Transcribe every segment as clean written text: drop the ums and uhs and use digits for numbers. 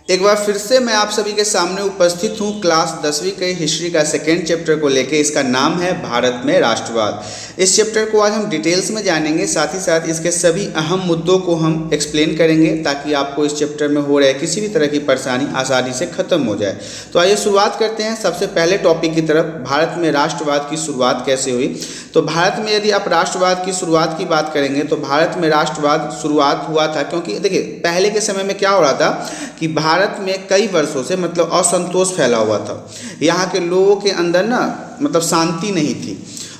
एक बार फिर से मैं आप सभी के सामने उपस्थित हूँ क्लास 10वीं के हिस्ट्री का सेकेंड चैप्टर को लेके। इसका नाम है भारत में राष्ट्रवाद। इस चैप्टर को आज हम डिटेल्स में जानेंगे, साथ ही साथ इसके सभी अहम मुद्दों को हम एक्सप्लेन करेंगे ताकि आपको इस चैप्टर में हो रहे किसी भी तरह की परेशानी आसानी से ख़त्म हो जाए। तो आइए शुरुआत करते हैं सबसे पहले टॉपिक की तरफ, भारत में राष्ट्रवाद की शुरुआत कैसे हुई। तो भारत में यदि आप राष्ट्रवाद की शुरुआत की बात करेंगे तो भारत में राष्ट्रवाद शुरुआत हुआ था, क्योंकि देखिए पहले के समय में क्या हो रहा था कि भारत में कई वर्षों से मतलब असंतोष फैला हुआ था। यहाँ के लोगों के अंदर ना मतलब शांति नहीं थी।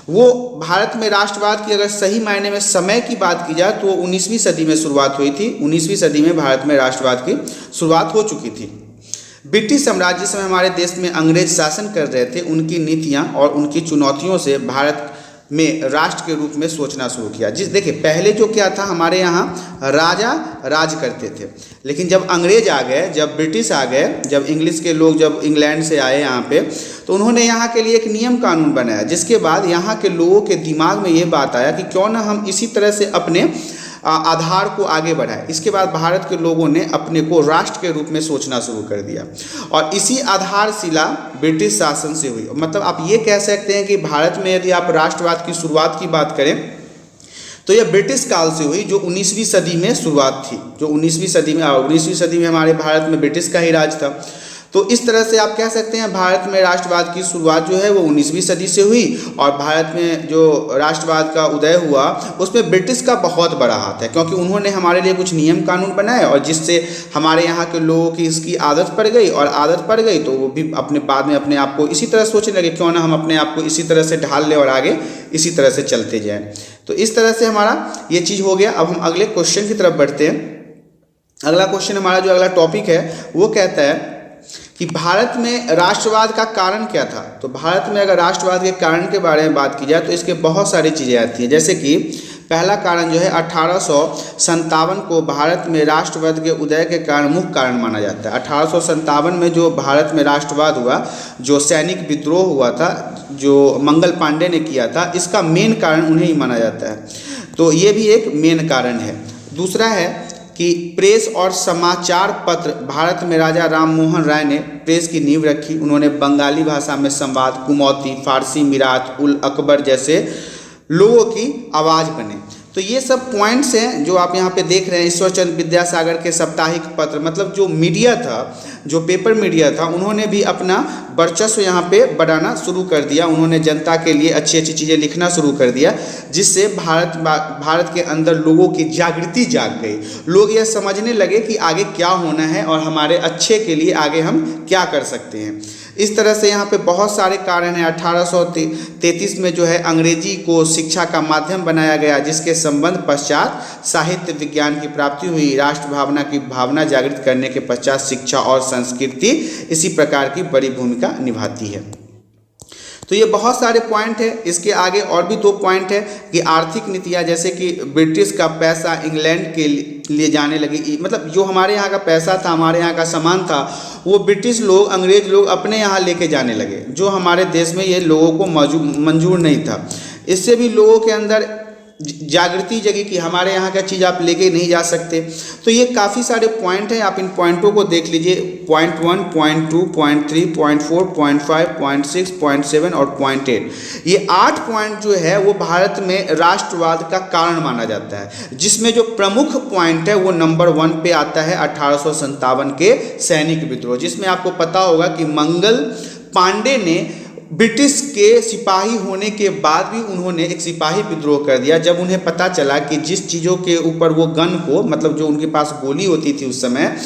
वो भारत में राष्ट्रवाद की अगर सही मायने में समय की बात की जाए तो 19वीं सदी में शुरुआत हुई थी। 19वीं सदी में भारत में राष्ट्रवाद की शुरुआत हो चुकी थी। ब्रिटिश साम्राज्य जिस समय हमारे देश में अंग्रेज शासन कर रहे थे, उनकी नीतियाँ और उनकी चुनौतियों से भारत में राष्ट्र के रूप में सोचना शुरू किया। देखिए पहले जो क्या था, हमारे यहाँ राजा राज करते थे, लेकिन जब अंग्रेज आ गए, जब ब्रिटिश आ गए, जब इंग्लिश के लोग जब इंग्लैंड से आए यहाँ पे, तो उन्होंने यहाँ के लिए एक नियम कानून बनाया, जिसके बाद यहाँ के लोगों के दिमाग में ये बात आया कि क्यों ना हम इसी तरह से अपने आधार को आगे बढ़ाए। इसके बाद भारत के लोगों ने अपने को राष्ट्र के रूप में सोचना शुरू कर दिया और इसी आधारशिला ब्रिटिश शासन से हुई। मतलब आप ये कह सकते हैं कि भारत में यदि आप राष्ट्रवाद की शुरुआत की बात करें तो यह ब्रिटिश काल से हुई, जो 19वीं सदी में शुरुआत थी। जो 19वीं सदी में हमारे भारत में ब्रिटिश का ही राज था। तो इस तरह से आप कह सकते हैं भारत में राष्ट्रवाद की शुरुआत जो है वो 19वीं सदी से हुई और भारत में जो राष्ट्रवाद का उदय हुआ उसमें ब्रिटिश का बहुत बड़ा हाथ है, क्योंकि उन्होंने हमारे लिए कुछ नियम कानून बनाए और जिससे हमारे यहाँ के लोगों की इसकी आदत पड़ गई, और आदत पड़ गई तो वो भी अपने बाद में अपने आप को इसी तरह सोचने लगे, क्यों ना हम अपने आप को इसी तरह से ढाल लें और आगे इसी तरह से चलते जाएँ। तो इस तरह से हमारा ये चीज़ हो गया। अब हम अगले क्वेश्चन की तरफ बढ़ते हैं। अगला क्वेश्चन हमारा जो अगला टॉपिक है वो कहता है कि भारत में राष्ट्रवाद का कारण क्या था। तो भारत में अगर राष्ट्रवाद के कारण के बारे में बात की जाए तो इसके बहुत सारी चीज़ें आती हैं। जैसे कि पहला कारण जो है 1857 को भारत में राष्ट्रवाद के उदय के कारण मुख्य कारण माना जाता है। 1857 में जो भारत में राष्ट्रवाद हुआ, जो सैनिक विद्रोह हुआ था, जो मंगल पांडे ने किया था, इसका मेन कारण उन्हें ही माना जाता है। तो ये भी एक मेन कारण है। दूसरा है कि प्रेस और समाचार पत्र, भारत में राजा राम मोहन राय ने प्रेस की नींव रखी। उन्होंने बंगाली भाषा में संवाद, कुमौती, फारसी, मिरात उल अकबर जैसे लोगों की आवाज़ बने। तो ये सब पॉइंट्स हैं जो आप यहाँ पे देख रहे हैं। ईश्वरचंद्र विद्यासागर के साप्ताहिक पत्र, मतलब जो मीडिया था, जो पेपर मीडिया था, उन्होंने भी अपना वर्चस्व यहाँ पे बढ़ाना शुरू कर दिया। उन्होंने जनता के लिए अच्छी अच्छी चीज़ें लिखना शुरू कर दिया, जिससे भारत के अंदर लोगों की जागृति जाग गई। लोग यह समझने लगे कि आगे क्या होना है और हमारे अच्छे के लिए आगे हम क्या कर सकते हैं। इस तरह से यहाँ पे बहुत सारे कारण हैं। 1833 में जो है अंग्रेजी को शिक्षा का माध्यम बनाया गया, जिसके संबंध पश्चात साहित्य विज्ञान की प्राप्ति हुई। राष्ट्र भावना की भावना जागृत करने के पश्चात शिक्षा और संस्कृति इसी प्रकार की बड़ी भूमिका निभाती है। तो ये बहुत सारे पॉइंट है। इसके आगे और भी 2 पॉइंट है कि आर्थिक नीतियाँ, जैसे कि ब्रिटिश का पैसा इंग्लैंड के लिए जाने लगी। मतलब जो हमारे यहाँ का पैसा था, हमारे यहाँ का सामान था, वो ब्रिटिश लोग, अंग्रेज लोग अपने यहाँ लेके जाने लगे, जो हमारे देश में ये लोगों को मंजूर नहीं था। इससे भी लोगों के अंदर जागृति जगी कि हमारे यहाँ का चीज़ आप लेके नहीं जा सकते। तो ये काफ़ी सारे पॉइंट हैं, आप इन पॉइंटों को देख लीजिए। Point 1, point 2, point 3, point 4, point 5, point 6, point 7 और पॉइंट 8। ये 8 पॉइंट जो है वो भारत में राष्ट्रवाद का कारण माना जाता है, जिसमें जो प्रमुख पॉइंट है वो नंबर 1 पे आता है 1857 के सैनिक विद्रोह, जिसमें आपको पता होगा कि मंगल पांडे ने ब्रिटिश के सिपाही होने के बाद भी उन्होंने एक सिपाही विद्रोह कर दिया। जब उन्हें पता चला कि जिस चीज़ों के ऊपर वो गन को, मतलब जो उनके पास गोली होती थी उस समय,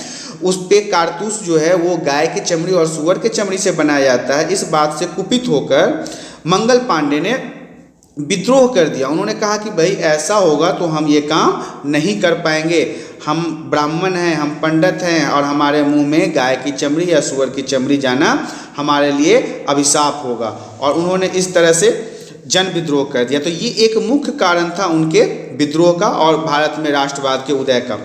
उस पे कारतूस जो है वो गाय की चमड़ी और सूअर के चमड़ी से बनाया जाता है। इस बात से कुपित होकर मंगल पांडे ने विद्रोह कर दिया। उन्होंने कहा कि भाई ऐसा होगा तो हम ये काम नहीं कर पाएंगे। हम ब्राह्मण हैं, हम पंडित हैं और हमारे मुंह में गाय की चमड़ी या सूअर की चमड़ी जाना हमारे लिए अभिशाप होगा। और उन्होंने इस तरह से जन विद्रोह कर दिया। तो ये एक मुख्य कारण था उनके विद्रोह का और भारत में राष्ट्रवाद के उदय का।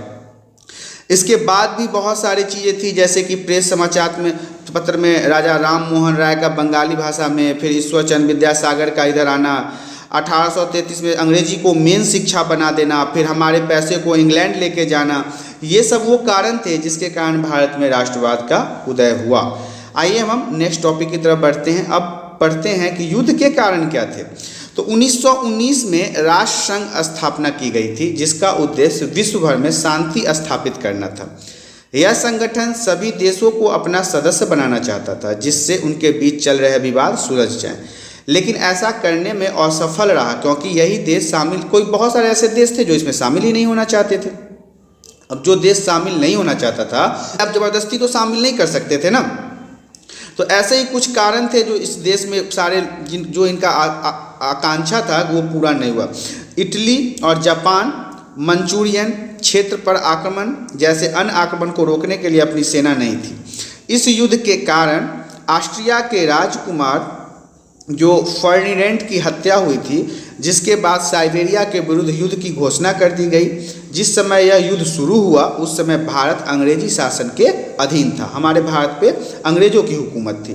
इसके बाद भी बहुत सारी चीज़ें थी, जैसे कि प्रेस समाचार में पत्र में राजा राम मोहन राय का बंगाली भाषा में, फिर ईश्वरचंद्र विद्यासागर का इधर आना, 1833 में अंग्रेजी को मेन शिक्षा बना देना, फिर हमारे पैसे को इंग्लैंड लेके जाना, ये सब वो कारण थे जिसके कारण भारत में राष्ट्रवाद का उदय हुआ। आइए हम नेक्स्ट टॉपिक की तरफ बढ़ते हैं। अब पढ़ते हैं कि युद्ध के कारण क्या थे। तो 1919 में राष्ट्र संघ स्थापना की गई थी, जिसका उद्देश्य विश्व भर में शांति स्थापित करना था। यह संगठन सभी देशों को अपना सदस्य बनाना चाहता था, जिससे उनके बीच चल रहे विवाद सुलझ जाएं। लेकिन ऐसा करने में असफल रहा, क्योंकि यही देश शामिल, कोई बहुत सारे ऐसे देश थे जो इसमें शामिल ही नहीं होना चाहते थे। अब जो देश शामिल नहीं होना चाहता था, अब जबरदस्ती तो शामिल नहीं कर सकते थे ना। तो ऐसे ही कुछ कारण थे जो इस देश में सारे जो इनका आकांक्षा था वो पूरा नहीं हुआ। इटली और जापान मंचूरियन क्षेत्र पर आक्रमण जैसे अन्य आक्रमण को रोकने के लिए अपनी सेना नहीं थी। इस युद्ध के कारण ऑस्ट्रिया के राजकुमार जो फर्डिनेंड की हत्या हुई थी, जिसके बाद साइबेरिया के विरुद्ध युद्ध की घोषणा कर दी गई। जिस समय यह युद्ध शुरू हुआ उस समय भारत अंग्रेजी शासन के अधीन था। हमारे भारत पे अंग्रेजों की हुकूमत थी।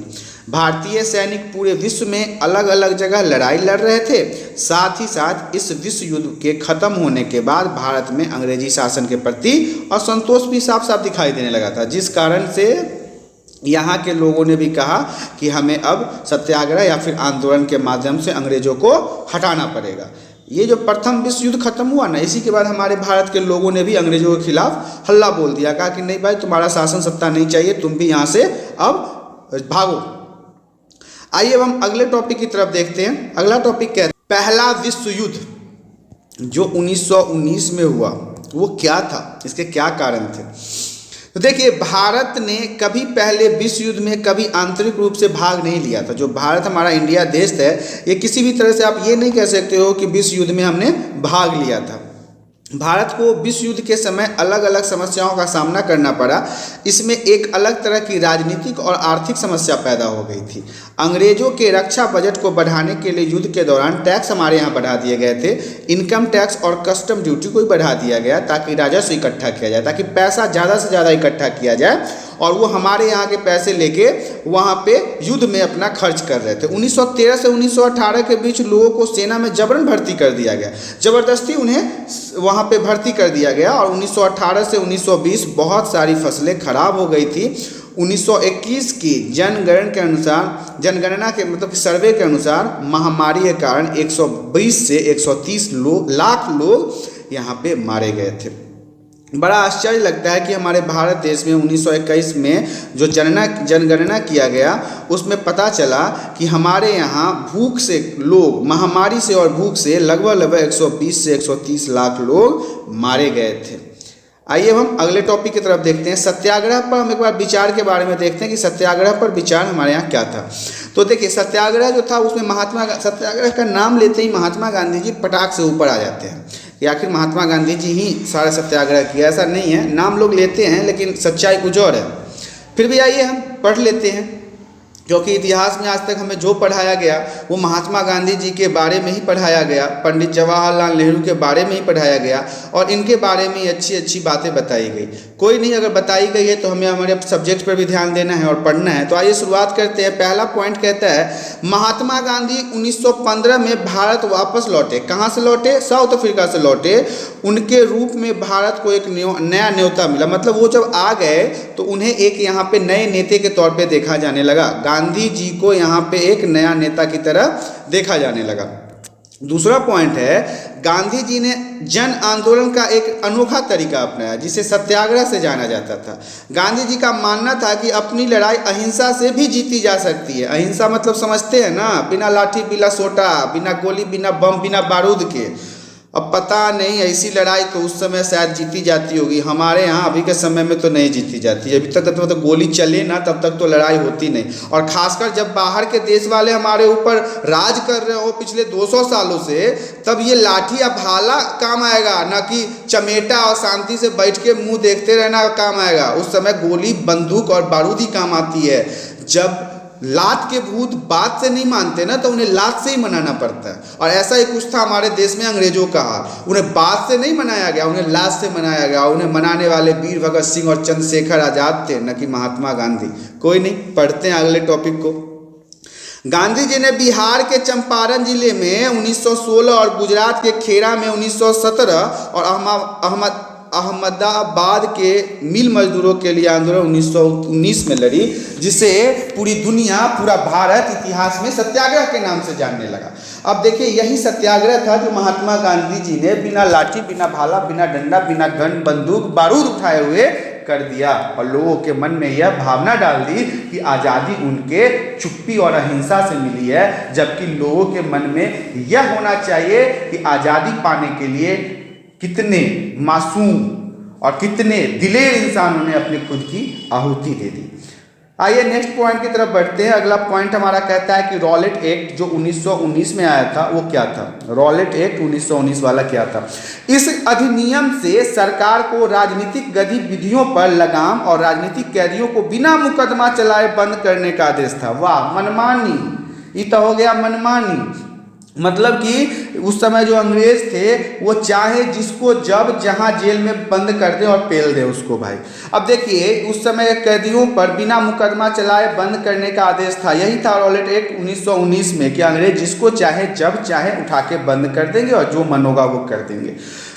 भारतीय सैनिक पूरे विश्व में अलग अलग जगह लड़ाई लड़ रहे थे। साथ ही साथ इस विश्व युद्ध के खत्म होने के बाद भारत में अंग्रेजी शासन के प्रति असंतोष भी साफ साफ दिखाई देने लगा था, जिस कारण से यहाँ के लोगों ने भी कहा कि हमें अब सत्याग्रह या फिर आंदोलन के माध्यम से अंग्रेजों को हटाना पड़ेगा। ये जो प्रथम विश्व युद्ध खत्म हुआ ना, इसी के बाद हमारे भारत के लोगों ने भी अंग्रेजों के खिलाफ हल्ला बोल दिया, कहा कि नहीं भाई, तुम्हारा शासन सत्ता नहीं चाहिए, तुम भी यहाँ से अब भागो। आइए अब हम अगले टॉपिक की तरफ देखते हैं। अगला टॉपिक क्या है? पहला विश्व युद्ध जो 1919 में हुआ वो क्या था, इसके क्या कारण थे? तो देखिए, भारत ने कभी पहले विश्व युद्ध में कभी आंतरिक रूप से भाग नहीं लिया था। जो भारत हमारा इंडिया देश है, ये किसी भी तरह से आप ये नहीं कह सकते हो कि विश्व युद्ध में हमने भाग लिया था। भारत को विश्व युद्ध के समय अलग अलग समस्याओं का सामना करना पड़ा। इसमें एक अलग तरह की राजनीतिक और आर्थिक समस्या पैदा हो गई थी। अंग्रेजों के रक्षा बजट को बढ़ाने के लिए युद्ध के दौरान टैक्स हमारे यहाँ बढ़ा दिए गए थे। इनकम टैक्स और कस्टम ड्यूटी को भी बढ़ा दिया गया ताकि राजस्व इकट्ठा किया जाए, ताकि पैसा ज़्यादा से ज़्यादा इकट्ठा किया जाए और वो हमारे यहाँ के पैसे लेके वहाँ पे युद्ध में अपना खर्च कर रहे थे। 1913 से 1918 के बीच लोगों को सेना में जबरन भर्ती कर दिया गया, ज़बरदस्ती उन्हें वहाँ पे भर्ती कर दिया गया। और 1918 से 1920 बहुत सारी फसलें खराब हो गई थी। 1921 की जनगणना के मतलब सर्वे के अनुसार महामारी के कारण 120 से 130 लाख लोग यहाँ पे मारे गए थे। बड़ा आश्चर्य लगता है कि हमारे भारत देश में 1921 में जो जनगणना किया गया उसमें पता चला कि हमारे यहाँ भूख से लोग, महामारी से और भूख से लगभग 120 से 130 लाख लोग मारे गए थे। आइए हम अगले टॉपिक की तरफ देखते हैं। सत्याग्रह पर हम एक बार विचार के बारे में देखते हैं कि सत्याग्रह पर विचार हमारे यहाँ क्या था। तो देखिए, सत्याग्रह जो था उसमें सत्याग्रह का नाम लेते ही महात्मा गांधी जी पटाख से ऊपर आ जाते हैं कि आखिर महात्मा गांधी जी ही सारा सत्याग्रह किया। ऐसा नहीं है, नाम लोग लेते हैं लेकिन सच्चाई कुछ और है। फिर भी आइए हम पढ़ लेते हैं, क्योंकि इतिहास में आज तक हमें जो पढ़ाया गया वो महात्मा गांधी जी के बारे में ही पढ़ाया गया, पंडित जवाहरलाल नेहरू के बारे में ही पढ़ाया गया और इनके बारे में अच्छी अच्छी बातें बताई गई। कोई नहीं, अगर बताई गई है तो हमें हमारे सब्जेक्ट पर भी ध्यान देना है और पढ़ना है। तो आइए शुरुआत करते हैं। पहला पॉइंट कहता है महात्मा गांधी 1915 में भारत वापस लौटे। कहाँ से लौटे? साउथ अफ्रीका से लौटे। उनके रूप में भारत को एक नया न्योता मिला, मतलब वो जब आ गए तो उन्हें एक यहाँ पे नए नेता के तौर पे देखा जाने लगा। गांधी जी को यहाँ पे एक नया नेता की तरह देखा जाने लगा। दूसरा पॉइंट है, गांधी जी ने जन आंदोलन का एक अनोखा तरीका अपनाया जिसे सत्याग्रह से जाना जाता था। गांधी जी का मानना था कि अपनी लड़ाई अहिंसा से भी जीती जा सकती है। अहिंसा मतलब समझते हैं ना, बिना लाठी, बिना सोटा, बिना गोली, बिना बम, बिना बारूद के। अब पता नहीं, ऐसी लड़ाई तो उस समय शायद जीती जाती होगी, हमारे यहाँ अभी के समय में तो नहीं जीती जाती है। अभी तक तो गोली चले ना तब तक तो लड़ाई होती नहीं। और खासकर जब बाहर के देश वाले हमारे ऊपर राज कर रहे हो पिछले 200 सालों से, तब ये लाठी या भाला काम आएगा, ना कि चमेटा और शांति से बैठ के मुंह देखते रहना काम आएगा। उस समय गोली, बंदूक और बारूद ही काम आती है। जब लात के भूत बात से नहीं मानते ना, तो उन्हें लात से ही मनाना पड़ता है। और ऐसा ही कुछ था हमारे देश में अंग्रेजों का हाल। उन्हें बात से नहीं मनाया गया, उन्हें लात से मनाया गया। उन्हें मनाने वाले वीर भगत सिंह और चंद्रशेखर आजाद थे, न कि महात्मा गांधी। कोई नहीं, पढ़ते हैं अगले टॉपिक को। गांधी जी ने बिहार के चंपारण जिले में 1916 और गुजरात के खेड़ा में 1917 और अहमदाबाद के मिल मजदूरों के लिए आंदोलन 1919 में लड़ी, जिसे पूरी दुनिया, पूरा भारत इतिहास में सत्याग्रह के नाम से जानने लगा। अब देखिए, यही सत्याग्रह था जो महात्मा गांधी जी ने बिना लाठी, बिना भाला, बिना डंडा, बिना गन, बंदूक, बारूद उठाए हुए कर दिया और लोगों के मन में यह भावना डाल दी कि आज़ादी उनके चुप्पी और अहिंसा से मिली है, जबकि लोगों के मन में यह होना चाहिए कि आज़ादी पाने के लिए कितने मासूम और कितने दिलेर इंसानों ने अपनी खुद की आहुति दे दी। आइए नेक्स्ट पॉइंट की तरफ बढ़ते हैं। अगला पॉइंट हमारा कहता है कि रॉलेट एक्ट जो 1919 में आया था वो क्या था। रॉलेट एक्ट 1919 वाला क्या था? इस अधिनियम से सरकार को राजनीतिक गतिविधियों पर लगाम और राजनीतिक कैदियों को बिना मुकदमा चलाए बंद करने का आदेश था। वाह, मनमानी, ये तो हो गया मनमानी। मतलब कि उस समय जो अंग्रेज थे वो चाहे जिसको जब जहां जेल में बंद कर दे और पेल दे उसको भाई। अब देखिए, उस समय कैदियों पर बिना मुकदमा चलाए बंद करने का आदेश था। यही था रॉलेट एक्ट 1919 में कि अंग्रेज जिसको चाहे जब चाहे उठा के बंद कर देंगे और जो मन होगा वो कर देंगे।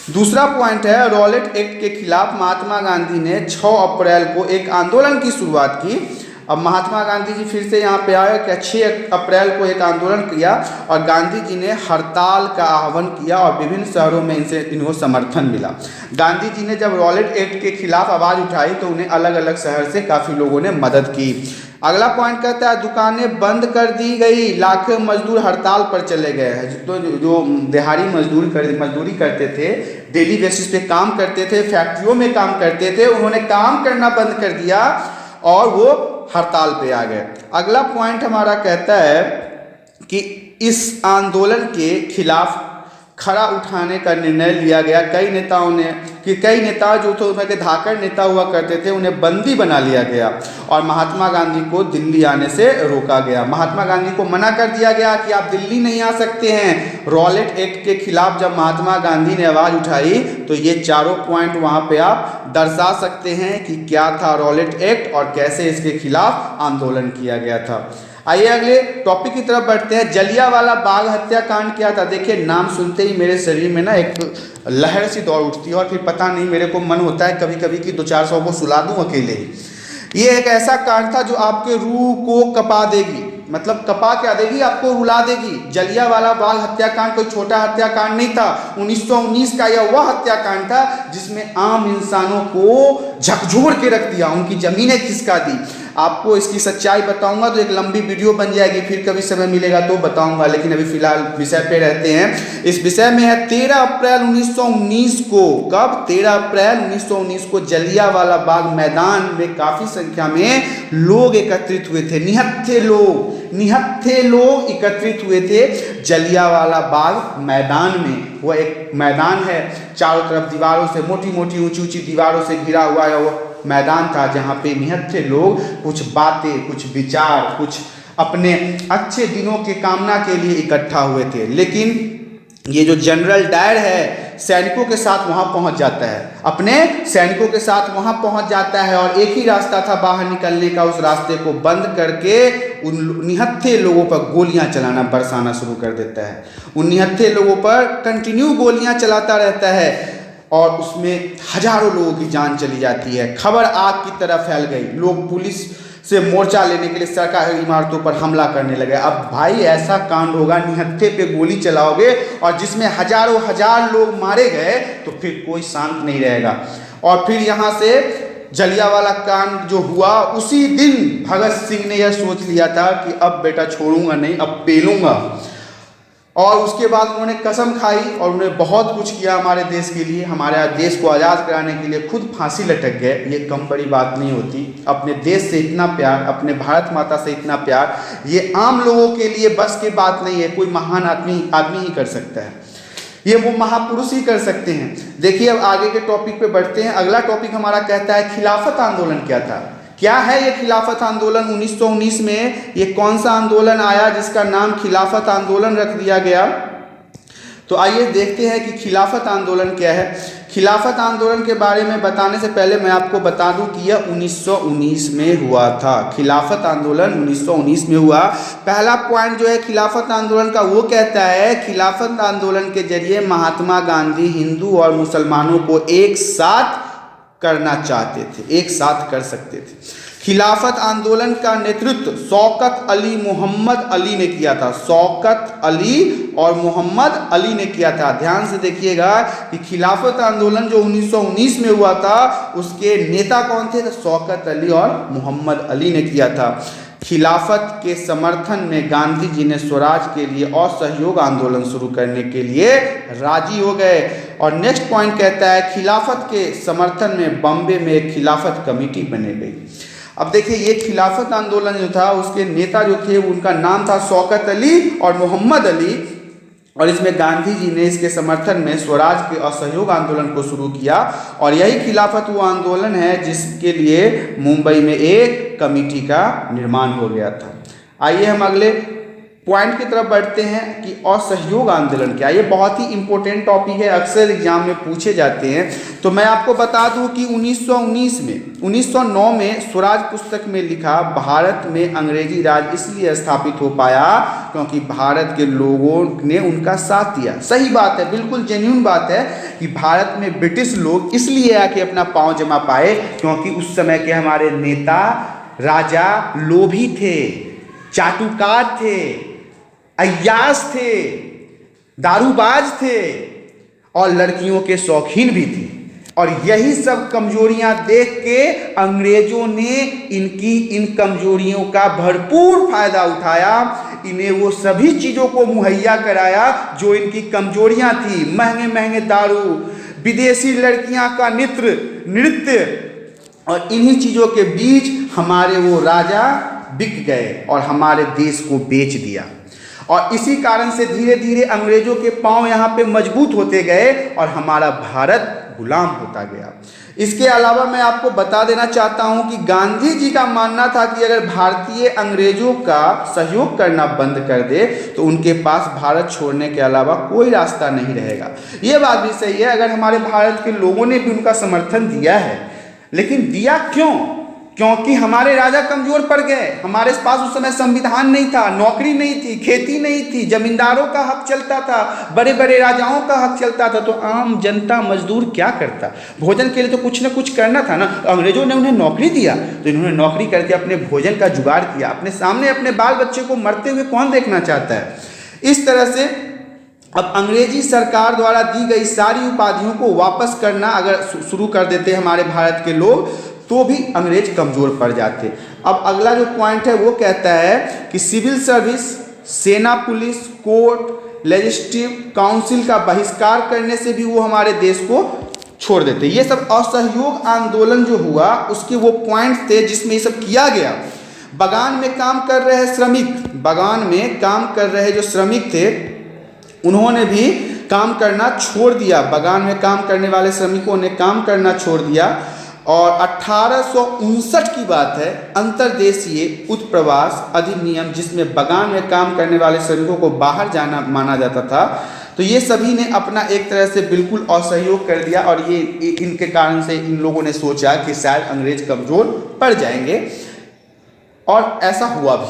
दूसरा पॉइंट है, रॉलेट एक्ट के खिलाफ महात्मा गांधी ने 6 अप्रैल को एक आंदोलन की शुरुआत की। अब महात्मा गांधी जी फिर से यहाँ पे आए कि 6 अप्रैल को एक आंदोलन किया और गांधी जी ने हड़ताल का आह्वान किया और विभिन्न शहरों में इनको समर्थन मिला। गांधी जी ने जब रॉलेट एक्ट के खिलाफ आवाज़ उठाई तो उन्हें अलग अलग शहर से काफ़ी लोगों ने मदद की। अगला पॉइंट कहता है, दुकानें बंद कर दी गई, लाखों मजदूर हड़ताल पर चले गए हैं। तो जो दिहाड़ी मजदूरी करते थे, डेली बेसिस पे काम करते थे, फैक्ट्रियों में काम करते थे, उन्होंने काम करना बंद कर दिया और वो हड़ताल पे आ गए। अगला पॉइंट हमारा कहता है कि इस आंदोलन के खिलाफ खड़ा उठाने का निर्णय लिया गया। कई नेता जो थे उनके धाकड़ नेता हुआ करते थे, उन्हें बंदी बना लिया गया और महात्मा गांधी को दिल्ली आने से रोका गया। महात्मा गांधी को मना कर दिया गया कि आप दिल्ली नहीं आ सकते हैं। रॉलेट एक्ट के खिलाफ जब महात्मा गांधी ने आवाज़ उठाई तो ये चारों पॉइंट वहाँ पे आप दर्शा सकते हैं कि क्या था रॉलेट एक्ट और कैसे इसके खिलाफ आंदोलन किया गया था। आइए अगले टॉपिक की तरफ बढ़ते हैं। जलियांवाला बाग हत्याकांड क्या था? देखिए, नाम सुनते ही मेरे शरीर में ना एक लहर सी दौड़ उठती है और फिर पता नहीं मेरे को मन होता है कभी कभी कि 200-400 को सुला दूं अकेले ही। ये एक ऐसा कांड था जो आपके रूह को कपा देगी, मतलब कपा क्या देगी, आपको रुला देगी। जलियांवाला बाग हत्याकांड कोई छोटा हत्याकांड नहीं था। 1919 का यह वह हत्याकांड था जिसमें आम इंसानों को झकझोर के रख दिया, उनकी जमीनें खिसका दी। आपको इसकी सच्चाई बताऊंगा तो एक लंबी वीडियो बन जाएगी, फिर कभी समय मिलेगा तो बताऊंगा, लेकिन अभी फिलहाल विषय पे रहते हैं। इस विषय में है 13 अप्रैल 1919 को। कब? 13 अप्रैल 1919 को जलियांवाला बाग मैदान में काफ़ी संख्या में लोग एकत्रित हुए थे। निहत्थे लोग एकत्रित हुए थे जलियांवाला बाग मैदान में। वह एक मैदान है, चारों तरफ दीवारों से, मोटी मोटी ऊंची ऊंची दीवारों से घिरा हुआ है। वो मैदान था जहाँ पे निहत्थे लोग कुछ बातें, कुछ विचार, कुछ अपने अच्छे दिनों के कामना के लिए इकट्ठा हुए थे। लेकिन ये जो जनरल डायर है सैनिकों के साथ वहाँ पहुँच जाता है, अपने सैनिकों के साथ वहाँ पहुँच जाता है और एक ही रास्ता था बाहर निकलने का। उस रास्ते को बंद करके उन निहत्थे लोगों पर गोलियां चलाना, बरसाना शुरू कर देता है। उन निहत्थे लोगों पर कंटिन्यू गोलियां चलाता रहता है और उसमें हजारों लोगों की जान चली जाती है। खबर आग की तरह फैल गई। लोग पुलिस से मोर्चा लेने के लिए सरकारी इमारतों पर हमला करने लगे। अब भाई ऐसा कांड होगा, निहत्थे पे गोली चलाओगे और जिसमें हजारों हजार लोग मारे गए तो फिर कोई शांत नहीं रहेगा। और फिर यहाँ से जलियांवाला कांड जो हुआ, उसी दिन भगत सिंह ने यह सोच लिया था कि अब बेटा छोड़ूंगा नहीं, अब पेलूंगा। और उसके बाद उन्होंने कसम खाई और उन्होंने बहुत कुछ किया हमारे देश के लिए, हमारे देश को आज़ाद कराने के लिए। खुद फांसी लटक गए। ये कम बड़ी बात नहीं होती। अपने देश से इतना प्यार, अपने भारत माता से इतना प्यार, ये आम लोगों के लिए बस की बात नहीं है। कोई महान आदमी ही कर सकता है, ये वो महापुरुष ही कर सकते हैं। देखिए अब आगे के टॉपिक पे बढ़ते हैं। अगला टॉपिक हमारा कहता है खिलाफत आंदोलन क्या था। क्या है ये खिलाफत आंदोलन? 1919 में ये कौन सा आंदोलन आया जिसका नाम खिलाफत आंदोलन रख दिया गया? तो आइए देखते हैं कि खिलाफत आंदोलन क्या है। खिलाफत आंदोलन के बारे में बताने से पहले मैं आपको बता दूं कि यह 1919 में हुआ था। खिलाफत आंदोलन 1919 में हुआ। पहला पॉइंट जो है खिलाफत आंदोलन का वो कहता है खिलाफत आंदोलन के जरिए महात्मा गांधी हिंदू और मुसलमानों को एक साथ करना चाहते थे, एक साथ कर सकते थे। खिलाफत आंदोलन का नेतृत्व शौकत अली मोहम्मद अली ने किया था। शौकत अली और मोहम्मद अली ने किया था। ध्यान से देखिएगा कि खिलाफत आंदोलन जो 1919 में हुआ था उसके नेता कौन थे? तो शौकत अली और मोहम्मद अली ने किया था। खिलाफत के समर्थन में गांधी जी ने स्वराज के लिए असहयोग आंदोलन शुरू करने के लिए राजी हो गए। और नेक्स्ट पॉइंट कहता है खिलाफत के समर्थन में बॉम्बे में एक खिलाफत कमेटी बनी गई। अब देखिए ये खिलाफत आंदोलन जो था उसके नेता जो थे उनका नाम था शौकत अली और मोहम्मद अली, और इसमें गांधी जी ने इसके समर्थन में स्वराज के असहयोग आंदोलन को शुरू किया। और यही खिलाफत वो आंदोलन है जिसके लिए मुंबई में एक कमेटी का निर्माण हो गया था। आइए हम अगले पॉइंट की तरफ बढ़ते हैं कि असहयोग आंदोलन क्या। ये बहुत ही इंपॉर्टेंट टॉपिक है, अक्सर एग्जाम में पूछे जाते हैं। तो मैं आपको बता दूं कि 1909 में स्वराज पुस्तक में लिखा भारत में अंग्रेजी राज इसलिए स्थापित हो पाया क्योंकि भारत के लोगों ने उनका साथ दिया। सही बात है, बिल्कुल जेन्युइन बात है कि भारत में ब्रिटिश लोग इसलिए आके अपना पांव जमा पाए क्योंकि उस समय के हमारे नेता राजा लोभी थे, चाटुकार थे, अय्याश थे, दारूबाज थे और लड़कियों के शौकीन भी थे। और यही सब कमजोरियां देख के अंग्रेजों ने इनकी इन कमजोरियों का भरपूर फायदा उठाया। इन्हें वो सभी चीज़ों को मुहैया कराया जो इनकी कमजोरियां थी। महंगे महंगे दारू, विदेशी लड़कियां का नृत्य और इन्हीं चीज़ों के बीच हमारे वो राजा बिक गए और हमारे देश को बेच दिया। और इसी कारण से धीरे धीरे अंग्रेजों के पांव यहाँ पे मजबूत होते गए और हमारा भारत गुलाम होता गया। इसके अलावा मैं आपको बता देना चाहता हूँ कि गांधी जी का मानना था कि अगर भारतीय अंग्रेजों का सहयोग करना बंद कर दे तो उनके पास भारत छोड़ने के अलावा कोई रास्ता नहीं रहेगा। ये बात भी सही है, अगर हमारे भारत के लोगों ने भी उनका समर्थन दिया है, लेकिन दिया क्यों? क्योंकि हमारे राजा कमजोर पड़ गए। हमारे पास उस समय संविधान नहीं था, नौकरी नहीं थी, खेती नहीं थी, जमींदारों का हक चलता था, बड़े बड़े राजाओं का हक चलता था। तो आम जनता मजदूर क्या करता? भोजन के लिए तो कुछ ना कुछ करना था ना। अंग्रेजों ने उन्हें नौकरी दिया तो इन्होंने नौकरी करके अपने भोजन का जुगाड़ किया। अपने सामने अपने बाल बच्चे को मरते हुए कौन देखना चाहता है? इस तरह से अब अंग्रेजी सरकार द्वारा दी गई सारी उपाधियों को वापस करना अगर शुरू कर देते हमारे भारत के लोग तो भी अंग्रेज कमजोर पड़ जाते। अब अगला जो पॉइंट है वो कहता है कि सिविल सर्विस, सेना, पुलिस, कोर्ट, लेजिस्लेटिव काउंसिल का बहिष्कार करने से भी वो हमारे देश को छोड़ देते। ये सब असहयोग आंदोलन जो हुआ उसके वो पॉइंट थे जिसमें ये सब किया गया। बगान में काम कर रहे श्रमिक, बगान में काम कर रहे जो श्रमिक थे उन्होंने भी काम करना छोड़ दिया। बगान में काम करने वाले श्रमिकों ने काम करना छोड़ दिया। और 1859 की बात है, अंतर्देशीय उत्प्रवास अधिनियम जिसमें बगान में काम करने वाले श्रमिकों को बाहर जाना माना जाता था, तो ये सभी ने अपना एक तरह से बिल्कुल असहयोग कर दिया। और ये इनके कारण से इन लोगों ने सोचा कि शायद अंग्रेज कमजोर पड़ जाएंगे और ऐसा हुआ भी।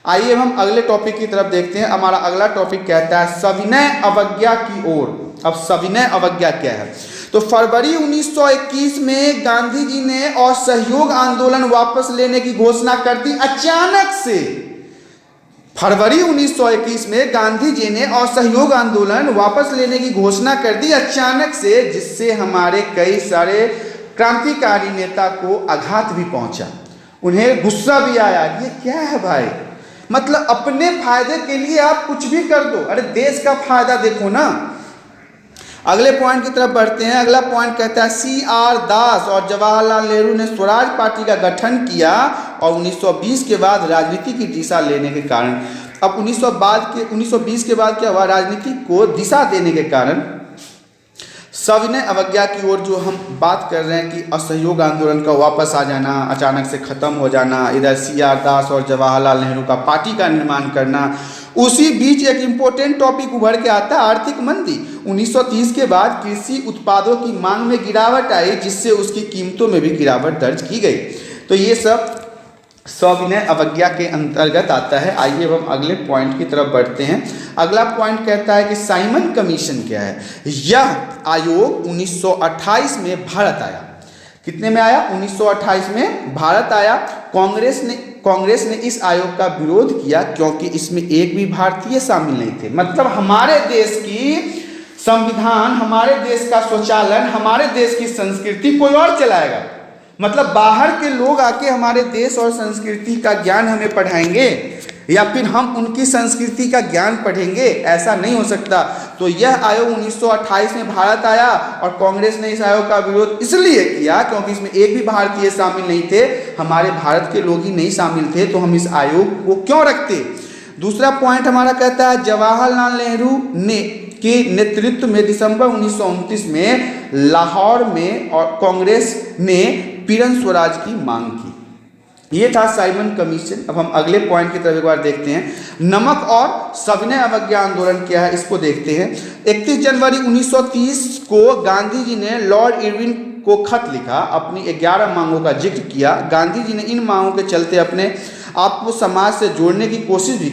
आइए हम अगले टॉपिक की तरफ देखते हैं। हमारा अगला टॉपिक कहता है सविनय अवज्ञा की ओर। अब सविनय अवज्ञा क्या है? तो फरवरी 1921 में गांधी जी ने असहयोग आंदोलन वापस लेने की घोषणा कर दी अचानक से। फरवरी 1921 में गांधी जी ने असहयोग आंदोलन वापस लेने की घोषणा कर दी अचानक से, जिससे हमारे कई सारे क्रांतिकारी नेता को आघात भी पहुंचा, उन्हें गुस्सा भी आया। ये क्या है भाई? मतलब अपने फायदे के लिए आप कुछ भी कर दो, अरे देश का फायदा देखो ना। अगले पॉइंट की तरफ बढ़ते हैं। अगला पॉइंट कहता है CR दास और जवाहरलाल नेहरू ने स्वराज पार्टी का गठन किया और 1920 के बाद राजनीति की दिशा लेने के कारण, अब 1920 के बाद क्या हुआ? राजनीति को दिशा देने के कारण सविनय अवज्ञा की ओर जो हम बात कर रहे हैं कि असहयोग आंदोलन का वापस आ जाना, अचानक से खत्म हो जाना, इधर CR दास और जवाहरलाल नेहरू का पार्टी का निर्माण करना, उसी बीच एक इम्पोर्टेंट टॉपिक उभर के आता है आर्थिक मंदी। 1930 के बाद कृषि उत्पादों की मांग में गिरावट आई, जिससे उसकी कीमतों में भी गिरावट दर्ज की गई। तो ये सब सविनय अवज्ञा के अंतर्गत आता है। आइए अब हम अगले पॉइंट की तरफ बढ़ते हैं। अगला पॉइंट कहता है कि साइमन कमीशन क्या है। यह आयोग 1928 में भारत आया। कितने में आया? 1928 में भारत आया। कांग्रेस ने इस आयोग का विरोध किया क्योंकि इसमें एक भी भारतीय शामिल नहीं थे। मतलब हमारे देश की संविधान, हमारे देश का स्वचालन, हमारे देश की संस्कृति कोई और चलाएगा। मतलब बाहर के लोग आके हमारे देश और संस्कृति का ज्ञान हमें पढ़ाएंगे या फिर हम उनकी संस्कृति का ज्ञान पढ़ेंगे, ऐसा नहीं हो सकता। तो यह आयोग 1928 में भारत आया और कांग्रेस ने इस आयोग का विरोध इसलिए किया क्योंकि इसमें एक भी भारतीय शामिल नहीं थे, हमारे भारत के लोग ही नहीं शामिल थे, तो हम इस आयोग को क्यों रखते। दूसरा पॉइंट हमारा कहता है जवाहरलाल नेहरू के नेतृत्व में दिसंबर 1929 में लाहौर में और कांग्रेस ने पीड़न स्वराज की मांग की। ये था साइमन कमीशन। अब हम अगले पॉइंट की तरफ एक बार देखते हैं। नमक और सविनय अवज्ञा आंदोलन क्या है, इसको देखते हैं। 31 जनवरी 1930 को गांधी जी ने लॉर्ड इरविन को खत लिखा, अपनी 11 मांगों का जिक्र किया। गांधी जी ने इन मांगों के चलते अपने आप को समाज से जोड़ने की कोशिश भी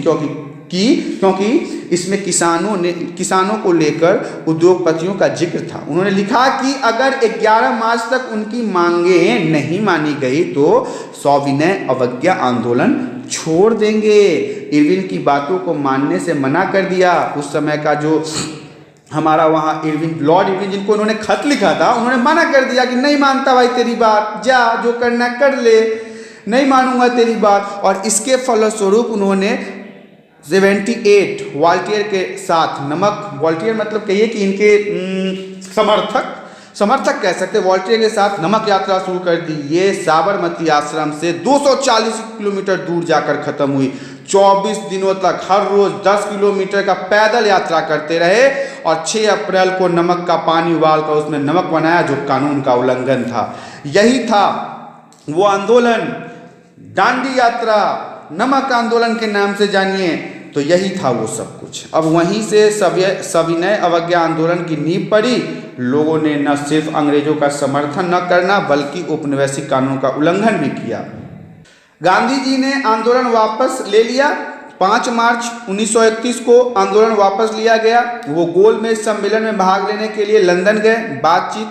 क्योंकि इसमें किसानों को लेकर उद्योगपतियों का जिक्र था। उन्होंने लिखा कि अगर 11 मार्च तक उनकी मांगें नहीं मानी गई तो सविनय अवज्ञा आंदोलन छोड़ देंगे। इरविन की बातों को मानने से मना कर दिया। उस समय का जो हमारा वहाँ लॉर्ड इरविन जिनको उन्होंने खत लिखा था, उन्होंने मना कर दिया कि नहीं मानता भाई तेरी बात, जा जो करना कर ले, नहीं मानूंगा तेरी बात। और इसके फलस्वरूप उन्होंने 78 वॉल्टियर के साथ वॉल्टियर मतलब कहिए कि इनके समर्थक कह सकते, वॉल्टियर के साथ नमक यात्रा शुरू कर दी। ये साबरमती आश्रम से 240 किलोमीटर दूर जाकर खत्म हुई। 24 दिनों तक हर रोज 10 किलोमीटर का पैदल यात्रा करते रहे और 6 अप्रैल को नमक का पानी उबाल कर उसमें नमक बनाया, जो कानून का उल्लंघन था। यही था वो आंदोलन, दांडी यात्रा, नमक आंदोलन के नाम से जानिए। तो यही था वो सब कुछ। अब वहीं से सविनय अवज्ञा आंदोलन की नींव पड़ी। लोगों ने न सिर्फ अंग्रेजों का समर्थन न करना बल्कि औपनिवेशिक कानून का उल्लंघन भी किया। गांधी जी ने आंदोलन वापस ले लिया। 5 मार्च 1931 को आंदोलन वापस लिया गया। वो गोलमेज सम्मेलन में भाग लेने के लिए लंदन गए। बातचीत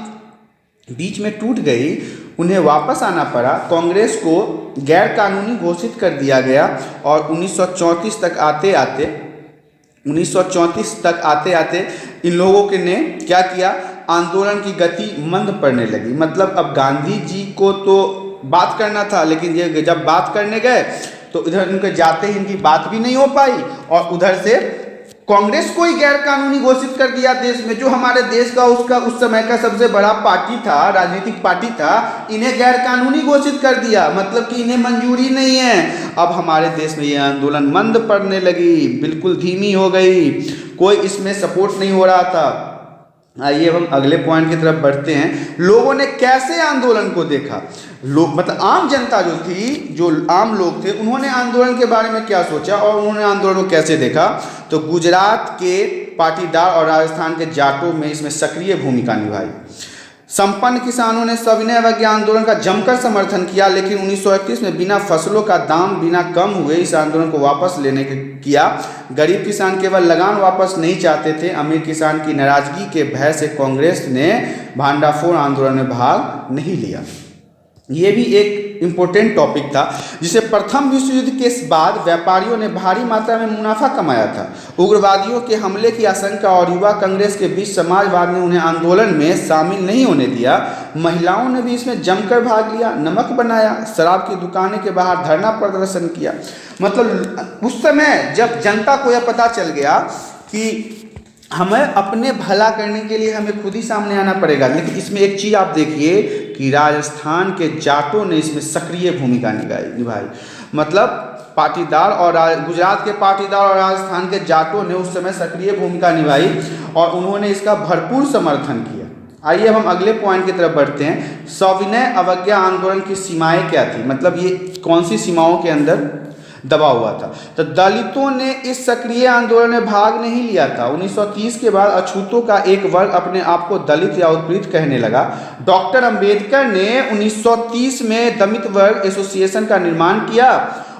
बीच में टूट गई, उन्हें वापस आना पड़ा। कांग्रेस को गैर कानूनी घोषित कर दिया गया और 1934 तक आते आते इन लोगों के ने क्या किया, आंदोलन की गति मंद पड़ने लगी। मतलब अब गांधी जी को तो बात करना था, लेकिन ये जब बात करने गए तो इधर उनके जाते ही इनकी बात भी नहीं हो पाई और उधर से कांग्रेस को ही गैर कानूनी घोषित कर दिया देश में, जो हमारे देश का उस समय का सबसे बड़ा पार्टी था, राजनीतिक पार्टी था। इन्हें गैर कानूनी घोषित कर दिया, मतलब कि इन्हें मंजूरी नहीं है। अब हमारे देश में ये आंदोलन मंद पड़ने लगी, बिल्कुल धीमी हो गई, कोई इसमें सपोर्ट नहीं हो रहा था। आइए हम अगले पॉइंट की तरफ बढ़ते हैं। लोगों ने कैसे आंदोलन को देखा। मतलब आम जनता जो थी, जो आम लोग थे, उन्होंने आंदोलन के बारे में क्या सोचा और उन्होंने आंदोलन को कैसे देखा। तो गुजरात के पाटीदार और राजस्थान के जाटों में इसमें सक्रिय भूमिका निभाई। संपन्न किसानों ने सविनय अवज्ञा आंदोलन का जमकर समर्थन किया, लेकिन 1931 में बिना फसलों का दाम बिना कम हुए इस आंदोलन को वापस लेने किया। गरीब किसान केवल लगान वापस नहीं चाहते थे, अमीर किसान की नाराजगी के भय से कांग्रेस ने भांडाफोड़ आंदोलन में भाग नहीं लिया। ये भी एक इम्पोर्टेंट टॉपिक था, जिसे प्रथम विश्व युद्ध के बाद व्यापारियों ने भारी मात्रा में मुनाफा कमाया था। उग्रवादियों के हमले की आशंका और युवा कांग्रेस के बीच समाजवाद ने उन्हें आंदोलन में शामिल नहीं होने दिया। महिलाओं ने भी इसमें जमकर भाग लिया, नमक बनाया, शराब की दुकानें के बाहर धरना प्रदर्शन किया। मतलब उस समय जब जनता को यह पता चल गया कि हमें अपने भला करने के लिए हमें खुद ही सामने आना पड़ेगा। लेकिन इसमें एक चीज़ आप देखिए कि राजस्थान के जाटों ने इसमें सक्रिय भूमिका निभाई। मतलब पाटीदार और गुजरात के पाटीदार और राजस्थान के जाटों ने उस समय सक्रिय भूमिका निभाई और उन्होंने इसका भरपूर समर्थन किया। आइए अब हम अगले पॉइंट की तरफ बढ़ते हैं। सविनय अवज्ञा आंदोलन की सीमाएं क्या थी, मतलब ये कौन सी सीमाओं के अंदर दबा हुआ था। तो दलितों ने इस सक्रिय आंदोलन में भाग नहीं लिया था। 1930 के बाद अछूतों का एक वर्ग अपने आप को दलित या उत्पीड़ित कहने लगा। डॉक्टर अंबेडकर ने 1930 में दलित वर्ग एसोसिएशन का निर्माण किया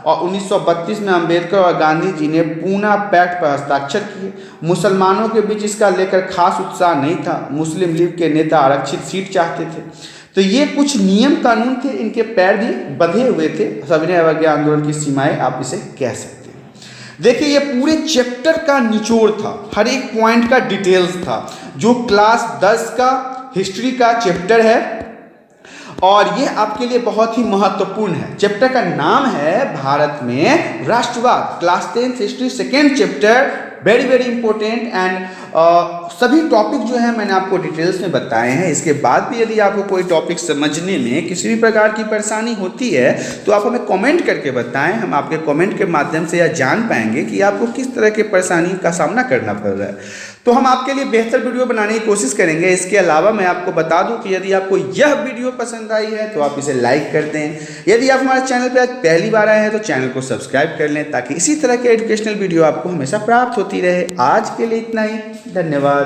और 1932 में अंबेडकर और गांधी जी ने पूना पैक्ट पर हस्ताक्षर किए। मुसलमानों के बीच इसका लेकर खास उत्साह नहीं था। मुस्लिम लीग के नेता आरक्षित सीट चाहते थे। तो ये कुछ नियम कानून थे, इनके पैर भी बंधे हुए थे। सविनय अवज्ञा आंदोलन की सीमाएं आप इसे कह सकते हैं। देखिए ये पूरे चैप्टर का निचोड़ था, हर एक पॉइंट का डिटेल्स था, जो क्लास 10 का हिस्ट्री का चैप्टर है और ये आपके लिए बहुत ही महत्वपूर्ण है। चैप्टर का नाम है भारत में राष्ट्रवाद, class 10 history second chapter, very very important. And सभी टॉपिक जो है मैंने आपको डिटेल्स में बताए हैं। इसके बाद भी यदि आपको कोई टॉपिक समझने में किसी भी प्रकार की परेशानी होती है तो आप हमें कमेंट करके बताएं। हम आपके कमेंट के माध्यम से यह जान पाएंगे कि आपको किस तरह की परेशानी का सामना करना पड़ रहा है। तो हम आपके लिए बेहतर वीडियो बनाने की कोशिश करेंगे। इसके अलावा मैं आपको बता दूं कि यदि आपको यह वीडियो पसंद आई है तो आप इसे लाइक कर दें। यदि आप हमारे चैनल पर आज पहली बार आए हैं तो चैनल को सब्सक्राइब कर लें ताकि इसी तरह के एजुकेशनल वीडियो आपको हमेशा प्राप्त होती रहे। आज के लिए इतना ही, धन्यवाद।